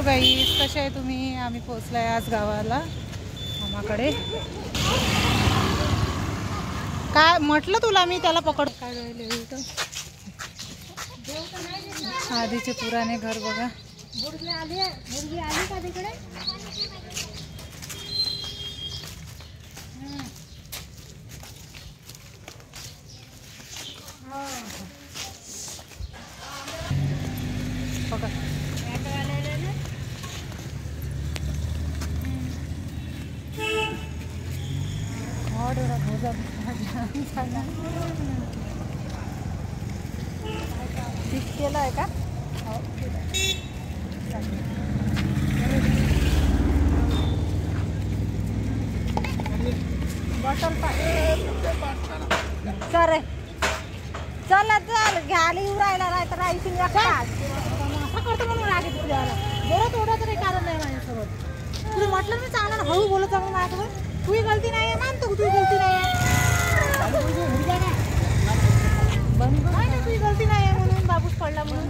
गाईस, कसे आहे तुम्ही? आम्ही पोहोचलाय आज गावाला मामाकडे. काय म्हटलं तुला मी, त्याला पकड. काय राहिले आधीचे पुराणे घर बघा. आली का तिकडे? केलं आहे का? बॉटल सर चल चल घ्यायला येऊ राहिला नाही तर राहायची असं करतो म्हणून रागे तुझ्या बोलत एवढा तरी कारण नाही माझ्यासोबत. तुला म्हटलं मी चांगला हळू बोलत जाऊ माझ्यासोबत. तुझी गलती नाही आहे, मानतो तुझी गलती नाही आहे. नाही तुझी गलती नाही आहे म्हणून बाबूच पडला म्हणून.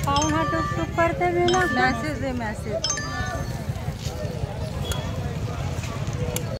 पाहुणा टुक टुक करते मी ना. मॅसेज आहे मॅसेज.